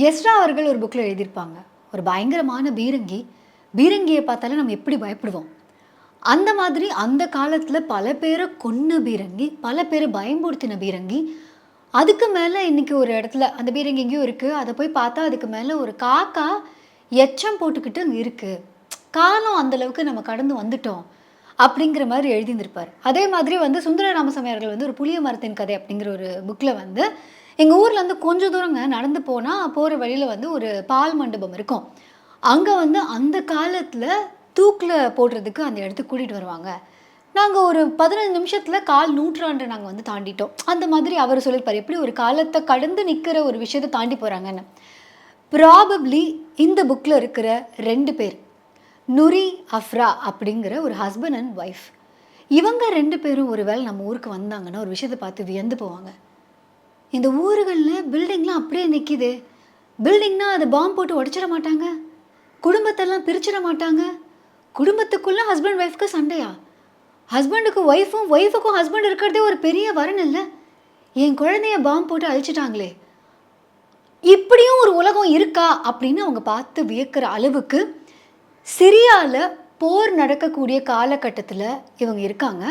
Ezra அவர்கள் ஒரு புக்கில் எழுதியிருப்பாங்க, ஒரு பயங்கரமான பீரங்கியை பார்த்தாலே நம்ம எப்படி பயப்படுவோம். அந்த மாதிரி அந்த காலத்தில் பல பேரை கொன்ன பீரங்கி, பல பேரை பயம்படுத்தின பீரங்கி. அதுக்கு மேலே இன்றைக்கி ஒரு இடத்துல அந்த பீரங்கி எங்கேயும் இருக்குது. அதை போய் பார்த்தா அதுக்கு மேலே ஒரு காக்கா எச்சம் போட்டுக்கிட்டு அங்கே இருக்குது. காலம் அந்தளவுக்கு நம்ம கடந்து வந்துட்டோம் அப்படிங்கிற மாதிரி எழுதியிருந்திருப்பார். அதே மாதிரி சுந்தர ராமசாமியார்கள் ஒரு புளிய மரத்தின் கதை அப்படிங்கிற ஒரு புக்கில் எங்கள் ஊர்லேருந்து கொஞ்சம் தூரங்க நடந்து போனால் போகிற வழியில் ஒரு பால் மண்டபம் இருக்கும். அங்கே அந்த காலத்தில் தூக்கில் போடுறதுக்கு அந்த இடத்துக்கு கூட்டிகிட்டு வருவாங்க. நாங்கள் ஒரு 15 நிமிஷத்தில் கால் நூற்றாண்டை நாங்கள் தாண்டிட்டோம். அந்த மாதிரி அவர் சொல்லியிருப்பார், எப்படி ஒரு காலத்தை கடந்து நிற்கிற ஒரு விஷயத்தை தாண்டி போகிறாங்கன்னு. ப்ராபப்ளி இந்த புக்கில் இருக்கிற 2 பேர், நுரி அஃப்ரா அப்படிங்கிற ஒரு ஹஸ்பண்ட் அண்ட் ஒய்ஃப், இவங்க 2 பேரும் ஒரு வேளை நம்ம ஊருக்கு வந்தாங்கன்னா ஒரு விஷயத்தை பார்த்து வியந்து போவாங்க. இந்த ஊர்களில் பில்டிங்லாம் அப்படியே நிற்கிது. பில்டிங்னா அதை பாம்பு போட்டு உடச்சிட மாட்டாங்க, குடும்பத்தெல்லாம் பிரிச்சிட மாட்டாங்க. குடும்பத்துக்குள்ளே ஹஸ்பண்ட் ஒய்ஃப்க்கு சண்டையா? ஹஸ்பண்டுக்கு ஒய்ஃபும் ஒய்ஃபுக்கும் ஹஸ்பண்ட் இருக்கிறதே ஒரு பெரிய வரன் இல்லை. என் குழந்தைய பாம்பு போட்டு அழிச்சிட்டாங்களே, இப்படியும் ஒரு உலகம் இருக்கா அப்படின்னு அவங்க பார்த்து வியக்கிற அளவுக்கு சிரியாவில் போர் நடக்கக்கூடிய காலகட்டத்தில் இவங்க இருக்காங்க.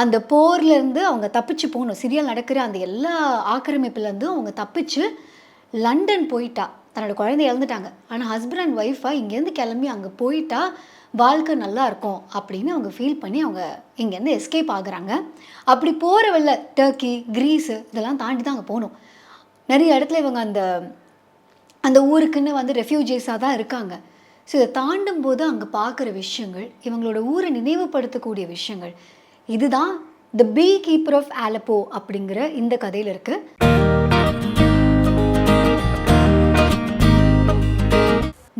அந்த போர்லேருந்து அவங்க தப்பிச்சு போகணும். சிரியாவில் நடக்கிற அந்த எல்லா ஆக்கிரமிப்புலேருந்து அவங்க தப்பிச்சு லண்டன் போயிட்டா. தன்னோட குழந்தை இழந்துட்டாங்க. ஆனால் ஹஸ்பண்ட் அண்ட் ஒய்ஃபாக இங்கேருந்து கிளம்பி அங்கே போயிட்டா வாழ்க்கை நல்லா இருக்கும் அப்படின்னு அவங்க ஃபீல் பண்ணி அவங்க இங்கேருந்து எஸ்கேப் ஆகுறாங்க. அப்படி போகிற வழில டர்க்கி, கிரீஸு இதெல்லாம் தாண்டி தான் அங்கே போகணும். நிறைய இடத்துல இவங்க அந்த ஊருக்குன்னு ரெஃப்யூஜிஸாக தான் இருக்காங்க. ஸோ இதை தாண்டும் போது அங்கே பார்க்குற விஷயங்கள், இவங்களோட ஊரை நினைவுபடுத்தக்கூடிய விஷயங்கள், இதுதான் தி பீ கீப்பர் ஆஃப் ஆலப்போ அப்படிங்கிற இந்த கதையில் இருக்கு.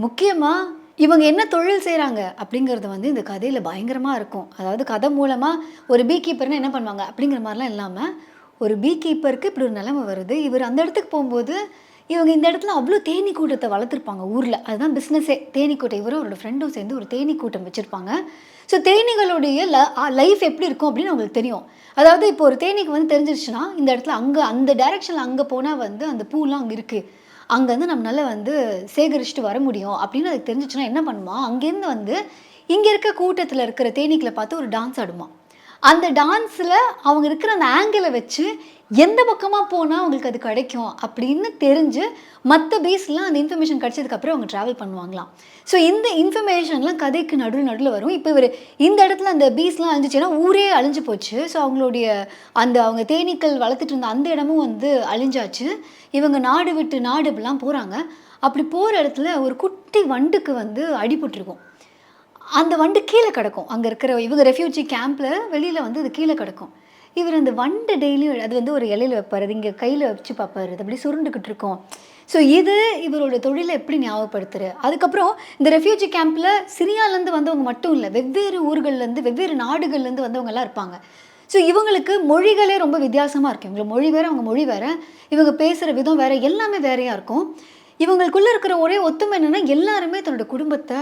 முக்கியமாக இவங்க என்ன தொழில் செய்கிறாங்க அப்படிங்கிறது இந்த கதையில் பயங்கரமாக இருக்கும். அதாவது கதை மூலமாக ஒரு பீ கீப்பர்னு என்ன பண்ணுவாங்க அப்படிங்கிற மாதிரிலாம் இல்லாமல், ஒரு பீ கீப்பருக்கு இப்படி ஒரு நிலைமை வருது. இவர் அந்த இடத்துக்கு போகும்போது இவங்க இந்த இடத்துல அவ்வளோ தேனீ கூட்டத்தை வளர்த்துருப்பாங்க ஊரில். அதுதான் பிஸ்னஸே, தேனீ கூட்டம். இவரும் அவரோட ஃப்ரெண்டும் சேர்ந்து ஒரு தேனீ கூட்டம் வச்சுருப்பாங்க. ஸோ தேனீகளுடைய லைஃப் எப்படி இருக்கும் அப்படின்னு அவங்களுக்கு தெரியும். அதாவது இப்போ ஒரு தேனீக்கு தெரிஞ்சிருச்சுன்னா இந்த இடத்துல அந்த டைரெக்ஷனில் அங்கே போனால் அந்த பூலாம் அங்கே இருக்குது, அங்கேருந்து நம்மளால் சேகரிச்சுட்டு வர முடியும் அப்படின்னு அதுக்கு தெரிஞ்சிச்சுன்னா என்ன பண்ணுமா, அங்கேருந்து இங்கே இருக்க கூட்டத்தில் இருக்கிற தேனீக்களை பார்த்து ஒரு டான்ஸ் ஆடுமா. அந்த டான்ஸில் அவங்க இருக்கிற அந்த ஆங்கிளை வச்சு எந்த பக்கமாக போனால் அவங்களுக்கு அது கிடைக்கும் அப்படின்னு தெரிஞ்சு மற்ற பீஸ்லாம் அந்த இன்ஃபர்மேஷன் கிடச்சதுக்கப்புறம் அவங்க ட்ராவல் பண்ணுவாங்களாம். ஸோ இந்த இன்ஃபர்மேஷன்லாம் கதைக்கு நடுவில் வரும். இப்போ இவர் இந்த இடத்துல அந்த பீஸ்லாம் அழிஞ்சிச்சுன்னா ஊரே அழிஞ்சு போச்சு. ஸோ அவங்களுடைய அவங்க தேனீக்கள் வளர்த்துட்டு இருந்த அந்த இடமும் அழிஞ்சாச்சு. இவங்க நாடு விட்டு நாடு இப்படிலாம் போகிறாங்க. அப்படி போகிற இடத்துல ஒரு குட்டி வண்டுக்கு அடிபட்டிருக்கும். அந்த வண்டு கீழே கிடக்கும். அங்கே இருக்கிற இவங்க ரெஃப்யூஜி கேம்பில் வெளியில் அது கீழே கிடக்கும். இவர் அந்த வண்டு டெய்லியும் அது ஒரு இலையில் வைப்பார், அது இங்கே கையில் வச்சு பார்ப்பார், அது அப்படி சுருண்டுக்கிட்டு இருக்கோம். ஸோ இது இவரோட தொழிலை எப்படி ஞாபகப்படுத்துரு. அதுக்கப்புறம் இந்த ரெஃப்யூஜி கேம்பில் சிரியாலேருந்து வந்தவங்க மட்டும் இல்லை, வெவ்வேறு ஊர்கள்லேருந்து வெவ்வேறு நாடுகள்லேருந்து வந்தவங்கெல்லாம் இருப்பாங்க. ஸோ இவங்களுக்கு மொழிகளே ரொம்ப வித்தியாசமாக இருக்கும். இவங்க மொழி வேறு, அவங்க மொழி வேறு, இவங்க பேசுகிற விதம் வேறு, எல்லாமே வேறையாக இருக்கும். இவங்களுக்குள்ளே இருக்கிற ஒரே ஒத்துமை என்னென்னா, எல்லாருமே தன்னோட குடும்பத்தை,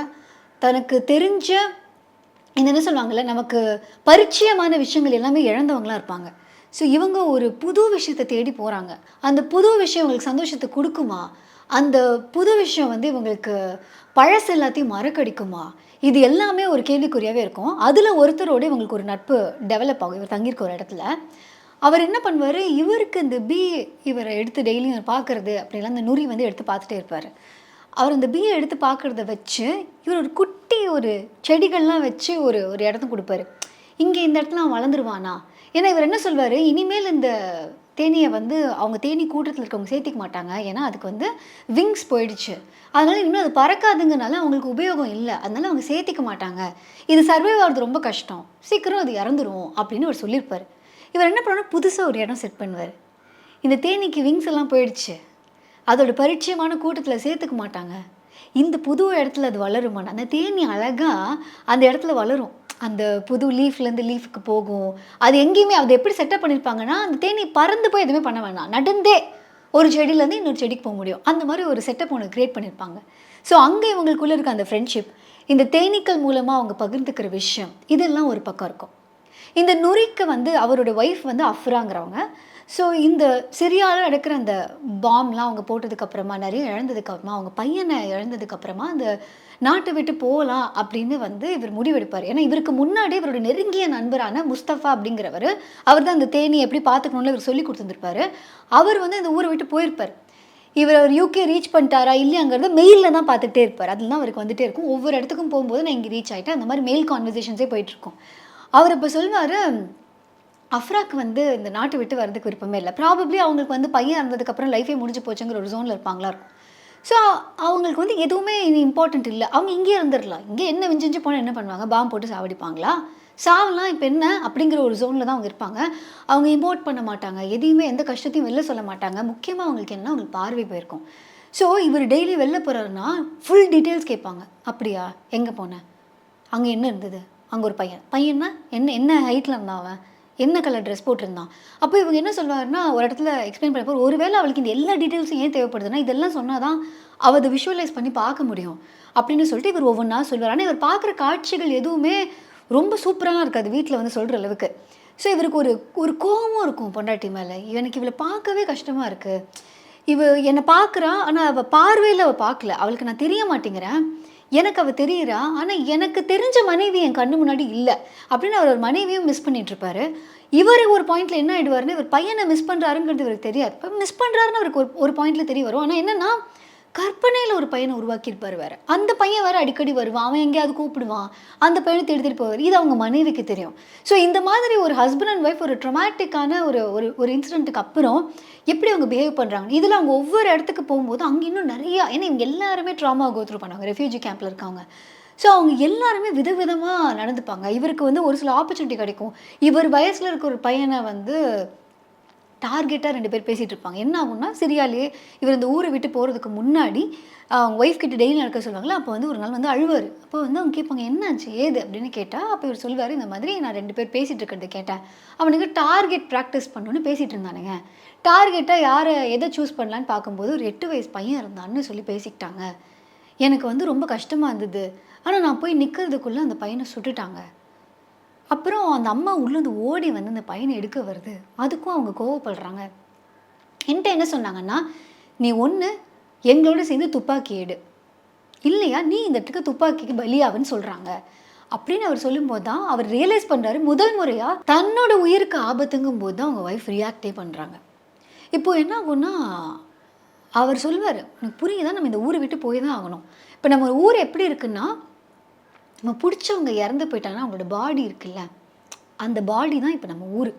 தனக்கு தெரிஞ்ச என்ன சொல்லுவாங்கள்ல, நமக்கு பரிச்சயமான விஷயங்கள் எல்லாமே இழந்தவங்களாம் இருப்பாங்க. ஸோ இவங்க ஒரு புது விஷயத்தை தேடி போகிறாங்க. அந்த புது விஷயம் இவங்களுக்கு சந்தோஷத்தை கொடுக்குமா, அந்த புது விஷயம் இவங்களுக்கு பழசு எல்லாத்தையும் மறக்கடிக்குமா, இது எல்லாமே ஒரு கேள்விக்குறியாகவே இருக்கும். அதில் ஒருத்தரோடு இவங்களுக்கு ஒரு நட்பு டெவலப் ஆகும். இவர் தங்கியிருக்க ஒரு இடத்துல அவர் என்ன பண்ணுவார், இவருக்கு இந்த இவரை எடுத்து டெய்லியும் பார்க்குறது அப்படிலாம் அந்த நுரி எடுத்து பார்த்துட்டே இருப்பார். அவர் அந்த பீயை எடுத்து பார்க்குறத வச்சு இவர் ஒரு குட்டி ஒரு செடிகள்லாம் வச்சு ஒரு இடத்துக்கு கொடுப்பாரு. இங்கே இந்த இடத்துல அவன் வளர்ந்துருவானா. ஏன்னா இவர் என்ன சொல்வார், இனிமேல் இந்த தேனியை அவங்க தேனி கூட்டத்தில் இருக்கவங்க சேர்த்திக்க மாட்டாங்க. ஏன்னா அதுக்கு விங்ஸ் போயிடுச்சு. அதனால் இனிமேல் அது பறக்காதுங்கனால அவங்களுக்கு உபயோகம் இல்லை, அதனால் அவங்க சேர்த்திக்க மாட்டாங்க. இது சர்வைவ் ஆகிறது ரொம்ப கஷ்டம், சீக்கிரம் அது இறந்துரும் அப்படின்னு அவர் சொல்லியிருப்பார். இவர் என்ன பண்ணுவார், புதுசாக ஒரு இடம் செட் பண்ணுவார். இந்த தேனிக்கு விங்ஸ் எல்லாம் போயிடுச்சு, அதோட பரிச்சயமான கூட்டத்தில் சேர்த்துக்க மாட்டாங்க, இந்த புது இடத்துல அது வளருமானா. அந்த தேனி அழகாக அந்த இடத்துல வளரும். அந்த புது லீஃப்லேருந்து லீஃபுக்கு போகும். அது எங்கேயுமே அது எப்படி செட்டப் பண்ணியிருப்பாங்கன்னா, அந்த தேனி பறந்து போய் எதுவுமே பண்ண வேணாம், நடந்தே ஒரு செடியிலேருந்து இன்னொரு செடிக்கு போக முடியும். அந்த மாதிரி ஒரு செட்டப் ஒன்று க்ரியேட் பண்ணியிருப்பாங்க. ஸோ அங்கே இவங்களுக்குள்ளே இருக்க அந்த ஃப்ரெண்ட்ஷிப், இந்த தேனீக்கள் மூலமாக அவங்க பகிர்ந்துக்கிற விஷயம், இதெல்லாம் ஒரு பக்கம் இருக்கும். இந்த நுரிக்கு வந்து அவரோட ஒய்ஃப் வந்து அஃப்ராங்கிறவங்க. ஸோ இந்த சிரியால நடக்கிற அந்த பாம்லாம் அவங்க போட்டதுக்கப்புறமா, நெறைய இழந்ததுக்கப்புறமா, அவங்க பையன இழந்ததுக்கப்புறமா, அந்த நாட்ட விட்டு போலாம் அப்படின்னு வந்து இவர் முடிவெடுப்பாரு. ஏன்னா, இவருக்கு முன்னாடி இவரோட நெருங்கிய நண்பரான முஸ்தஃபா அப்படிங்கிறவரு, அவர் தான் அந்த தேனீ எப்படி பார்த்துக்கணும்னு இவருக்கு சொல்லிக் குடுத்துருந்திருப்பாரு. அவர் வந்து இந்த ஊர விட்டு போயிருப்பாரு. இவர் யுகே ரீச் பண்ணிட்டாரா இல்லையாங்கிறத மெயில்ல தான் பார்த்துட்டே இருப்பாரு. அதில தான் அவருக்கு வந்துட்டே இருக்கும். ஒவ்வொரு இடத்துக்கும் போம்போது நான் இங்க ரீச் ஆயிட்டேன். அந்த மாரி மெயில் கான்வர்சேஷன்ஸே போயிட்டுருக்கும். அவர் அப்ப சொல்வாரு, அஃப்ராக்கு வந்து இந்த நாட்ட விட்டு வரதுக்கு விருப்பமே இல்ல. ப்ராபப்ளி அவங்களுக்கு வந்து பையன் இறந்ததுக்கப்புறம் லைஃபே முடிஞ்சு போச்சுங்கிற ஒரு ஜோன்ல இருப்பாங்களா இருக்கும். ஸோ அவங்களுக்கு வந்து எதுவுமே இனி இம்பார்ட்டன்ட் இல்ல. அவங்க இங்கேயே இருந்துரலாம். இங்கே என்ன மிஞ்சி மிஞ்சி போனா என்ன பண்ணுவாங்க? பாம் போட்டு சாவடிப்பாங்களா? சாவலாம் இப்ப என்ன? அப்படிங்கிற ஒரு ஜோன்ல தான் அவங்க இருப்பாங்க. அவங்க இமோட் பண்ண மாட்டாங்க. எதையுமே எந்த கஷ்டத்தையும் வெளில சொல்ல மாட்டாங்க. முக்கியமா அவங்களுக்கு என்ன? அவங்களுக்கு பார்வை போயிருக்கும். ஸோ இவரு டெய்லி வெளில போறாருன்னா, ஃபுல் டீட்டெயில்ஸ் கேட்பாங்க. "அப்படியா? எங்க போன? அங்க என்ன இருந்தது? அங்க ஒரு பையன். பையன்னா என்ன என்ன ஹைட்ல இருந்தான் அவன்? என்ன கலர் ட்ரெஸ் போட்டிருந்தான்?" அப்போ இவங்க என்ன சொல்வாருன்னா, ஒரு இடத்துல எக்ஸ்பிளைன் பண்ணப்போ, ஒருவேளை அவளுக்கு இந்த எல்லா டீட்டெயில்ஸும் ஏன் தேவைப்படுதுன்னா, இதெல்லாம் சொன்னா தான் அவ அத விஷுவலைஸ் பண்ணி பார்க்க முடியும். அப்படின்னு சொல்லிட்டு இவர் ஒவ்வொன்னா சொல்வாரு. ஆனா இவர் பார்க்குற காட்சிகள் எதுவுமே ரொம்ப சூப்பராலாம் இருக்காது. வீட்ல வந்து சொல்ற அளவுக்கு. ஸோ இவருக்கு ஒரு ஒரு கோவமும் இருக்கும் பொண்டாட்டி மேல. எனக்கு இவள பார்க்கவே கஷ்டமா இருக்கு. இவ என்ன பார்க்குறா, ஆனா அவ பார்வையில அவ பார்க்கல. அவளுக்கு நான் தெரிய மாட்டேங்கிறேன். எனக்கு அவ தெரியிறா. ஆனா எனக்கு தெரிஞ்ச மனைவி என் கண்ணு முன்னாடி இல்ல. அப்படின்னு அவர் ஒரு மனைவியும் மிஸ் பண்ணிட்டு இருப்பாரு. இவரு ஒரு பாயிண்ட்ல என்ன ஆயிடுவாருன்னா, இவர் பையன மிஸ் பண்றாருங்கிறது இவருக்கு தெரியாது. இப்ப மிஸ் பண்றாருன்னு அவருக்கு ஒரு ஒரு பாயிண்ட்ல தெரிய வரும். ஆனா என்னன்னா, கற்பனையில ஒரு பையன உருவாக்கியிருப்பாரு வேற. அந்த பையன் வேற அடிக்கடி வருவான். அவன் எங்கேயாவது கூப்பிடுவான். அந்த பையன தேடி தேடி போவாரு. இது அவங்க மனைவிக்கு தெரியும். ஸோ இந்த மாதிரி ஒரு ஹஸ்பண்ட் அண்ட் ஒய்ஃப் ஒரு ட்ராமேட்டிக்கான ஒரு ஒரு ஒரு இன்சிடென்ட்க்கு அப்புறம் எப்படி அவங்க பிஹேவ் பண்றாங்க. இதுல அவங்க ஒவ்வொரு இடத்துக்கு போகும்போது அங்க இன்னும் நெறைய ஏன்னா இவங்க எல்லாருமே ட்ராமா கோ த்ரூ பண்ணாங்க. ரெஃப்யூஜி கேம்ப்ல இருக்கவங்க. ஸோ அவங்க எல்லாருமே விதவிதமா நடந்துப்பாங்க. இவருக்கு வந்து ஒரு சில ஆப்பர்ச்சுனிட்டி கிடைக்கும். இவர் வயசுல இருக்க ஒரு பையன வந்து டார்கெட்டா 2 பேர் பேசிட்டு இருப்பாங்க. என்ன ஆகும்னா, சிரியாலயே இவர் இந்த ஊர விட்டு போறதுக்கு முன்னாடி, அவங்க ஒய்ஃப் கிட்ட டெய்லி நடக்க சொல்லுவாங்கல்ல, அப்போ வந்து ஒரு நாள் வந்து அழுவாரு. அப்போ வந்து அவங்க கேட்பாங்க, "என்னாச்சு? ஏது?" அப்படின்னு கேட்டா, அப்ப இவர் சொல்லுவாரு, "இந்த மாதிரி நான் 2 பேர் பேசிட்டு இருக்கிறத கேட்டேன். அவனுங்க டார்கெட் பிராக்டிஸ் பண்ணணும்னு பேசிட்டு இருந்தானுங்க. டார்கெட்டா யார எத சூஸ் பண்ணலான்னு பார்க்கும்போது, ஒரு 8 வயசு பையன் இருந்தான்னு சொல்லி பேசிக்கிட்டாங்க. எனக்கு வந்து ரொம்ப கஷ்டமா இருந்தது. ஆனா நான் போய் நிக்கிறதுக்குள்ள அந்த பையன சுட்டுட்டாங்க." அப்புறம் அந்த அம்மா உள்ளேருந்து ஓடி வந்து அந்த பையன எடுக்க வருது. அதுக்கும் அவங்க கோவப்படுறாங்க. என்ட்ட என்ன சொன்னாங்கன்னா, "நீ ஒண்ணு எங்களோட சேர்ந்து துப்பாக்கி எடு. இல்லையா நீ இந்த இடத்துக்கு துப்பாக்கிக்கு பலியாவுன்னு" சொல்றாங்க. அப்படின்னு அவர் சொல்லும்போது தான் அவர் ரியலைஸ் பண்றாரு, முதல் முறையா தன்னோட உயிருக்கு ஆபத்துங்கும்போது தான் அவங்க ஒய்ஃப் ரியாக்ட்டே பண்றாங்க. இப்போ என்ன ஆகும்னா, அவர் சொல்லுவாரு, "உனக்கு புரியுதா? நம்ம இந்த ஊர விட்டு போய் தான் ஆகணும்." இப்ப நம்ம ஊர் எப்படி இருக்குன்னா, நம்ம புடிச்சவங்க இறந்து போயிட்டாங்கன்னா, அவங்களோட பாடி இருக்குல்ல, அந்த பாடி தான் இப்ப நம்ம ஊரு.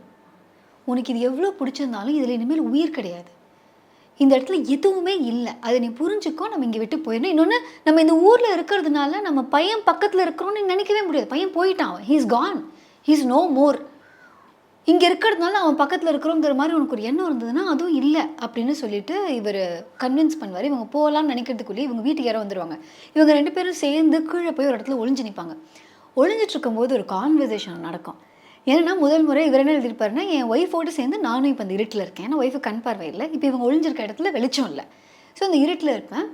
உனக்கு இது எவ்ளோ புடிச்சிருந்தாலும், இதுல இனிமேல் உயிர் கிடையாது. இந்த இடத்துல எதுவுமே இல்ல. அத நீ புரிஞ்சுக்கோ. நம்ம இங்க விட்டு போயிரணும். இன்னொன்னு நம்ம இந்த ஊர்ல இருக்கிறதுனால, நம்ம பையன் பக்கத்துல இருக்கிறோம்னு நீ நினைக்கவே முடியாது. பையன் போயிட்டான். He is gone. He is no more. இங்க இருக்கிறதுனால அவன் பக்கத்துல இருக்கிறோங்கிற மாரி உனக்கு ஒரு எண்ணம் இருந்ததுன்னா, அதுவும் இல்ல அப்படின்னு சொல்லிட்டு இவரு கன்வின்ஸ் பண்ணுவாரு. இவங்க போலாம்னு நினைக்கிறதுக்குள்ளயே இவங்க வீட்டுக்கு யாரோ வந்துருவாங்க. இவங்க 2 பேரும் சேர்ந்து கீழ போய் ஒரு இடத்துல ஒளிஞ்சு நிப்பாங்க. ஒளிஞ்சிட்டு இருக்கும்போது ஒரு கான்வர்சேஷன் நடக்கும். என்னன்னா, முதல் முறை இவர் என்ன எழுதியிருப்பாருன்னா, என் ஒய்ஃபோட சேர்ந்து நானும் இப்ப இந்த இருட்டுல இருக்கேன். ஏன்னா ஒய்ஃப்க்கு கண் பார்வை இல்ல. இப்ப இவங்க ஒளிஞ்சிருக்க இடத்துல வெளிச்சம் இல்ல. ஸோ இந்த இருட்டுல இருப்பேன்.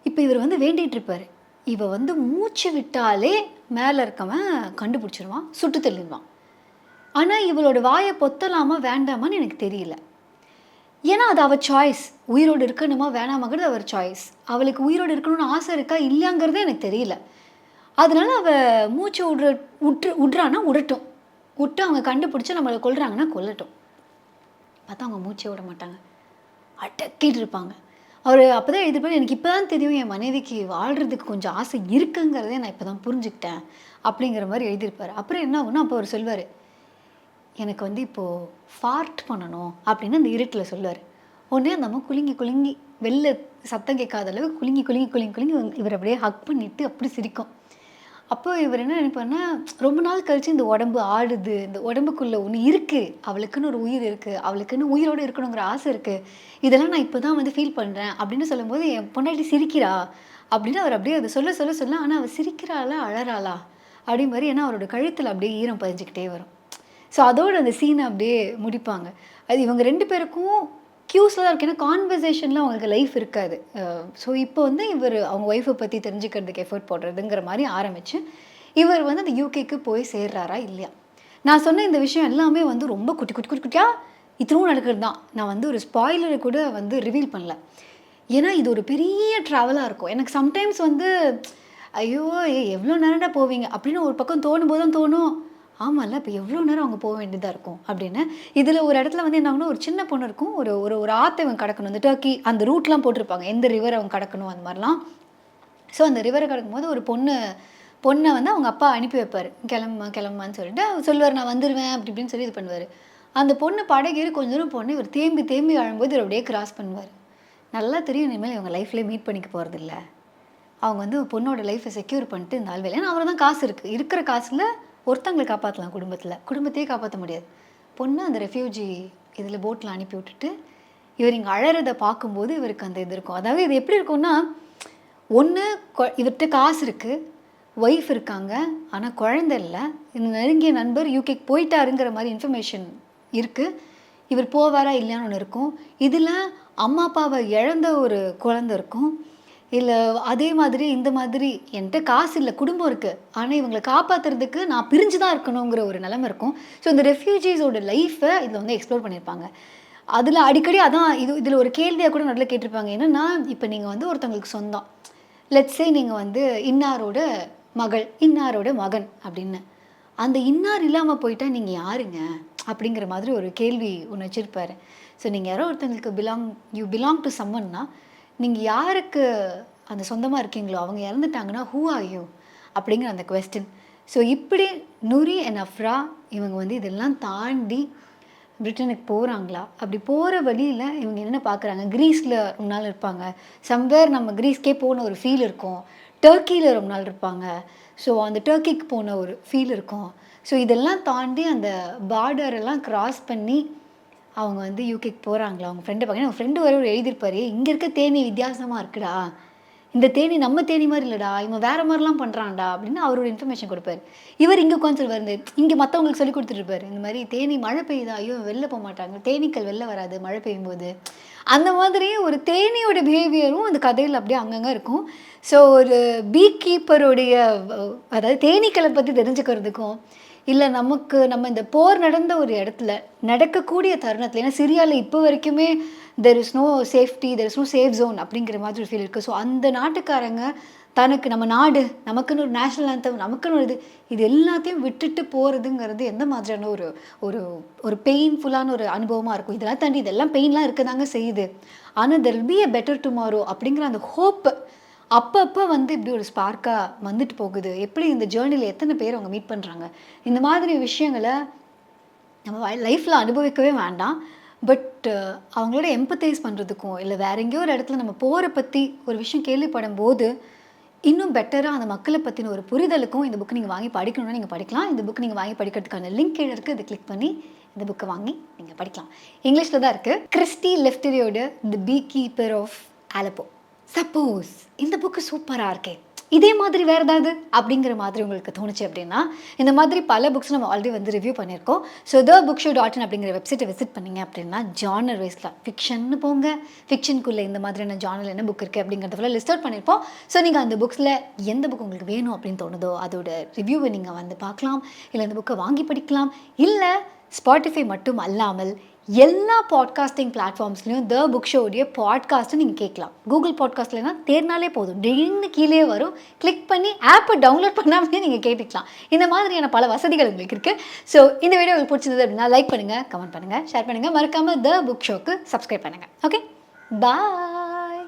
இப்ப இவர் வந்து வேண்டிட்டு இருப்பாரு. இவ வந்து மூச்சு விட்டாலே மேல இருக்கவன் கண்டுபிடிச்சிருவான். சுட்டு தள்ளிருவான். ஆனா இவளோட வாய பொத்தலாமா வேண்டாமான்னு எனக்கு தெரியல. ஏன்னா அது அவ சாய்ஸ். உயிரோடு இருக்கணுமா வேணாமாங்கிறது அவர் சாய்ஸ். அவளுக்கு உயிரோடு இருக்கணும்னு ஆசை இருக்கா இல்லையாங்கிறதே எனக்கு தெரியல. அதனால அவ மூச்சு விட்றான்னா விடட்டும். விட்டு அவங்க கண்டுபிடிச்சு நம்மள கொல்றாங்கன்னா கொல்லட்டும். பார்த்தா அவங்க மூச்சே விட மாட்டாங்க. அடக்கிட்டு இருப்பாங்க. அவரு அப்பதான் எழுதியிருப்பாரு, "எனக்கு இப்ப தான் தெரியும் என் மனைவிக்கு வாழ்றதுக்கு கொஞ்சம் ஆசை இருக்குங்கிறதே நான் இப்ப தான் புரிஞ்சுக்கிட்டேன்." அப்படிங்கிற மாரி எழுதியிருப்பாரு. அப்புறம் என்ன ஆகும்னா, அப்ப அவரு சொல்வாரு, "எனக்கு வந்து இப்போ ஃபார்ட் பண்ணணும்." அப்படின்னு அந்த இருட்டுல சொல்லுவாரு. உடனே அந்த அம்மா குலுங்கி குலுங்கி வெளில சத்தம் கேட்காத அளவுக்கு குலுங்கி குலுங்கி குலுங்கி குலுங்கி இவர அப்படியே ஹக் பண்ணிட்டு அப்படி சிரிக்கும். அப்போ இவர் என்ன நினைப்பாருன்னா, ரொம்ப நாள் கழிச்சு இந்த உடம்பு ஆடுது. இந்த உடம்புக்குள்ள ஒண்ணு இருக்கு. அவளுக்குன்னு ஒரு உயிர் இருக்கு. அவளுக்குன்னு உயிரோட இருக்கணுங்கிற ஆசை இருக்கு. இதெல்லாம் நான் இப்ப தான் வந்து ஃபீல் பண்றேன் அப்படின்னு சொல்லும்போது, என் பொண்டாட்டி சிரிக்கிறா அப்படின்னு அவர் அப்படியே அத சொல்ல சொல்ல சொல்ல, ஆனா அவ சிரிக்கிறாளா? அழறாளா? அப்படிம்பாரு. ஏன்னா அவரோட கழுத்துல அப்படியே ஈரம் பதிஞ்சுக்கிட்டே வரும். ஸோ அதோட அந்த சீன அப்படியே முடிப்பாங்க. அது இவங்க 2 பேருக்கும் கியூஸ்ல தான் இருக்கு. ஏன்னா கான்வர்சேஷன்ல அவங்களுக்கு லைஃப் இருக்காது. ஸோ இப்போ வந்து இவரு அவங்க ஒய்ஃப பத்தி தெரிஞ்சுக்கிறதுக்கு எஃபோர்ட் போடுறதுங்கிற மாரி ஆரம்பிச்சு, இவர் வந்து அந்த யுகேக்கு போய் சேர்றாரா? இல்லையா? நான் சொன்ன இந்த விஷயம் எல்லாமே வந்து ரொம்ப குட்டி குட்டி குட்டி குட்டியாக இத்தனும் நடக்கிறது தான். நான் வந்து ஒரு ஸ்பாயிலரை கூட வந்து ரிவீல் பண்ணல. ஏன்னா இது ஒரு பெரிய ட்ராவலாக இருக்கும். எனக்கு சம்டைம்ஸ் வந்து ஐயோ! எவ்வளோ நேரம்டா போவீங்க அப்படின்னு ஒரு பக்கம் தோணும்போது தான் தோணும். ஆமால்ல, இப்போ எவ்வளோ நேரம் அவங்க போக வேண்டியதா இருக்கும் அப்படின்னு. இதில் ஒரு இடத்துல வந்து என்ன ஆகும்னா, ஒரு சின்ன பொண்ணு இருக்கும். ஒரு ஒரு ஒரு ஆத்த இவங்க கடக்கணும். இந்த டர்க்கி அந்த ரூட்லாம் போட்டிருப்பாங்க. எந்த ரிவர் அவங்க கடக்கணும் அந்த மாதிரிலாம். ஸோ அந்த ரிவரை கடக்கும்போது ஒரு பொண்ணை வந்து அவங்க அப்பா அனுப்பி வைப்பார். கிளம்புமா கிளம்புமான்னு சொல்லிட்டு அவர் சொல்லுவார், நான் வந்துடுவேன் அப்படி இப்படின்னு சொல்லி இது பண்ணுவார். அந்த பொண்ணு படகேறி கொஞ்ச தூரம் பொண்ணு இவர் தேம்பி தேம்பி அழும்போது இவர் அப்படியே கிராஸ் பண்ணுவார். நல்லா தெரியும் இனிமேல் இவங்க லைஃப்லேயே மீட் பண்ணிக்க போகிறதில்ல. அவங்க வந்து பொண்ணோட லைஃப்பை செக்யூர் பண்ணிட்டு இந்த ஆள் வேலை. ஏன்னா அவரை தான் காசு இருக்குது. இருக்கிற காசில் ஒருத்தங்களை காப்பாற்றலாம் குடும்பத்தையே காப்பாற்ற முடியாது. பொண்ணு அந்த ரெஃப்யூஜி இதில் போட்டில் அனுப்பி விட்டுட்டு இவர் இங்கே அழறதை பார்க்கும்போது இவருக்கு அந்த இது இருக்கும். அதாவது இது எப்படி இருக்கும்னா, ஒன்று இவர்கிட்ட காசு இருக்குது, ஒய்ஃப் இருக்காங்க, ஆனால் குழந்தை இல்லை, இந்த நெருங்கிய நண்பர் யூகேக்கு போயிட்டாருங்கிற மாதிரி இன்ஃபர்மேஷன் இருக்குது. இவர் போவாரா இல்லையான்னு ஒன்று இருக்கும். இதில் அம்மா அப்பாவை இழந்த ஒரு குழந்தை இருக்கும். இல்லை அதே மாதிரி இந்த மாதிரி என்கிட்ட காசு இல்லை, குடும்பம் இருக்குது, ஆனால் இவங்களை காப்பாற்றுறதுக்கு நான் பிரிஞ்சு தான் இருக்கணுங்கிற ஒரு நிலைமை இருக்கும். ஸோ இந்த ரெஃப்யூஜிஸோட லைஃப்பை இதில் வந்து எக்ஸ்ப்ளோர் பண்ணியிருப்பாங்க. அதில் அடிக்கடி அதான் இதில் ஒரு கேள்வியாக கூட நடுவில் கேட்டிருப்பாங்க. என்னென்னா, இப்போ நீங்கள் வந்து ஒருத்தவங்களுக்கு சொந்தம், லெட்ஸே நீங்கள் வந்து இன்னாரோட மகள், இன்னாரோட மகன் அப்படின்னு, அந்த இன்னார் இல்லாமல் போயிட்டா நீங்கள் யாருங்க அப்படிங்கிற மாதிரி ஒரு கேள்வி ஒன்று வச்சுருப்பாரு. ஸோ நீங்கள் யாரோ ஒருத்தவங்களுக்கு யூ பிலாங் டு சம்மன்னா, நீங்கள் யாருக்கு அந்த சொந்தமாக இருக்கீங்களோ அவங்க இறந்துட்டாங்கன்னா ஹூ ஆர் யூ அப்படிங்கிற அந்த கொஸ்டின். ஸோ இப்படி நுரி அண்ட் அஃப்ரா இவங்க வந்து இதெல்லாம் தாண்டி பிரிட்டனுக்கு போகிறாங்களா? அப்படி போகிற வழியில் இவங்க என்ன பார்க்குறாங்க? க்ரீஸில் ரொம்ப நாள் இருப்பாங்க. சம்வேர் நம்ம க்ரீஸ்க்கே போன ஒரு ஃபீல் இருக்கும். டர்க்கியில் ரொம்ப நாள் இருப்பாங்க. ஸோ அந்த டர்க்கிக்கு போன ஒரு ஃபீல் இருக்கும். ஸோ இதெல்லாம் தாண்டி அந்த பார்டரெல்லாம் க்ராஸ் பண்ணி அவங்க வந்து யூகேக்கு போகிறாங்களா? அவங்க ஃப்ரெண்டை பார்க்க. அவங்க ஃப்ரெண்டு வர ஒரு எழுதியிருப்பாரு, இங்கே இருக்க தேனி வித்தியாசமாக இருக்குடா, இந்த தேனி நம்ம தேனி மாதிரி இல்லைடா, இவன் வேறு மாதிரிலாம் பண்ணுறான்டா அப்படின்னு அவரோட இன்ஃபர்மேஷன் கொடுப்பாரு. இவர் இங்கே உட்காந்து சொல்லுவார், இங்கே மற்றவங்களுக்கு சொல்லி கொடுத்துட்ருப்பாரு, இந்த மாதிரி தேனி மழை பெய்யுதா, ஐயோ வெளில போக மாட்டாங்க, தேனீக்கள் வெளில வராது மழை பெய்யும் போது. அந்த மாதிரி ஒரு தேனியோட பிஹேவியரும் அந்த கதையில் அப்படியே அங்கங்கே இருக்கும். ஸோ ஒரு பீ கீப்பருடைய அதாவது தேனீக்களை பற்றி தெரிஞ்சுக்கிறதுக்கும், இல்லை நம்ம இந்த போர் நடந்த ஒரு இடத்துல நடக்கக்கூடிய தருணத்தில், ஏன்னா சிரியாவில் இப்போ வரைக்குமே there is no safety, there is no safe zone அப்படிங்கிற மாதிரி ஒரு ஃபீல் இருக்குது. ஸோ அந்த நாட்டுக்காரங்க தனக்கு நம்ம நாடு, நமக்குன்னு ஒரு நேஷ்னல் ஆந்தம், நமக்குன்னு ஒரு இது எல்லாத்தையும் விட்டுட்டு போகிறதுங்கிறது எந்த மாதிரியான ஒரு ஒரு ஒரு பெயின்ஃபுல்லான ஒரு அனுபவமாக இருக்கும். இதெல்லாம் தாண்டி இதெல்லாம் பெயின்லாம் இருக்க தாங்க செய்யுது. ஆனால் there will be a better tomorrow அப்படிங்கிற அந்த ஹோப் அப்பப்போ வந்து இப்படி ஒரு ஸ்பார்க்காக வந்துட்டு போகுது. எப்படி இந்த ஜேர்னியில் எத்தனை பேர் அவங்க மீட் பண்ணுறாங்க, இந்த மாதிரி விஷயங்களை நம்ம லைஃப்பில் அனுபவிக்கவே வேண்டாம். பட் அவங்களோட எம்பத்தைஸ் பண்ணுறதுக்கும், இல்லை வேற எங்கேயோ ஒரு இடத்துல நம்ம போகிற பற்றி ஒரு விஷயம் கேள்விப்படும் போது இன்னும் பெட்டராக அந்த மக்களை பற்றின ஒரு புரிதலுக்கும் இந்த புக்கு நீங்கள் வாங்கி படிக்கணும்னா நீங்கள் படிக்கலாம். இந்த புக்கு நீங்கள் வாங்கி படிக்கிறதுக்கான லிங்க் கீழே இருக்குது, அதை கிளிக் பண்ணி இந்த புக்கை வாங்கி நீங்கள் படிக்கலாம். இங்கிலீஷில் தான் இருக்குது. கிறிஸ்டி லெஃப்டரியோட the beekeeper of Aleppo. Suppose இந்த புக்கு சூப்பராக இருக்கே, இதே மாதிரி வேறு ஏதாவது அப்படிங்கிற மாதிரி உங்களுக்கு தோணுச்சு அப்படின்னா, இந்த மாதிரி பல புக்ஸ் நம்ம ஆல்ரெடி வந்து ரிவ்யூ பண்ணியிருக்கோம். ஸோ thebookshop.in அப்படிங்கிற வெப்சைட்டை விசிட் பண்ணிங்க அப்படின்னா ஜானர் வைஸில் ஃபிக்ஷன்னு போங்க, ஃபிக்ஷனுக்குள்ளே இந்த மாதிரியான ஜானல் என்ன புக் இருக்குது அப்படிங்கிறத ஃபுல்லாக லிஸ்ட் அவுட் பண்ணியிருப்போம். ஸோ நீங்கள் அந்த புக்ஸில் எந்த புக் உங்களுக்கு வேணும் அப்படின்னு தோணுதோ அதோட ரிவ்யூவை நீங்கள் வந்து பார்க்கலாம், இல்லை இந்த புக்கை வாங்கி படிக்கலாம். இல்லை ஸ்பாட்டிஃபை மட்டும் அல்லாமல் எல்லா பாட்காஸ்டிங் பிளாட்ஃபார்ம்ஸ்லையும் த புக் ஷோடைய பாட்காஸ்ட்டை நீங்கள் கேட்கலாம். கூகுள் பாட்காஸ்ட்லனா தேர்னாலே போதும், திடீர்னு கீழே வரும், கிளிக் பண்ணி ஆப்பை டவுன்லோட் பண்ணாமலே நீங்கள் கேட்டுக்கலாம். இந்த மாதிரியான பல வசதிகள் உங்களுக்கு இருக்குது. ஸோ இந்த வீடியோ உங்களுக்கு பிடிச்சிருந்தது அப்படின்னா லைக் பண்ணுங்கள், கமெண்ட் பண்ணுங்கள், ஷேர் பண்ணுங்கள், மறக்காமல் த புக் ஷோக்கு சப்ஸ்கிரைப் பண்ணுங்கள். ஓகே, பாய்.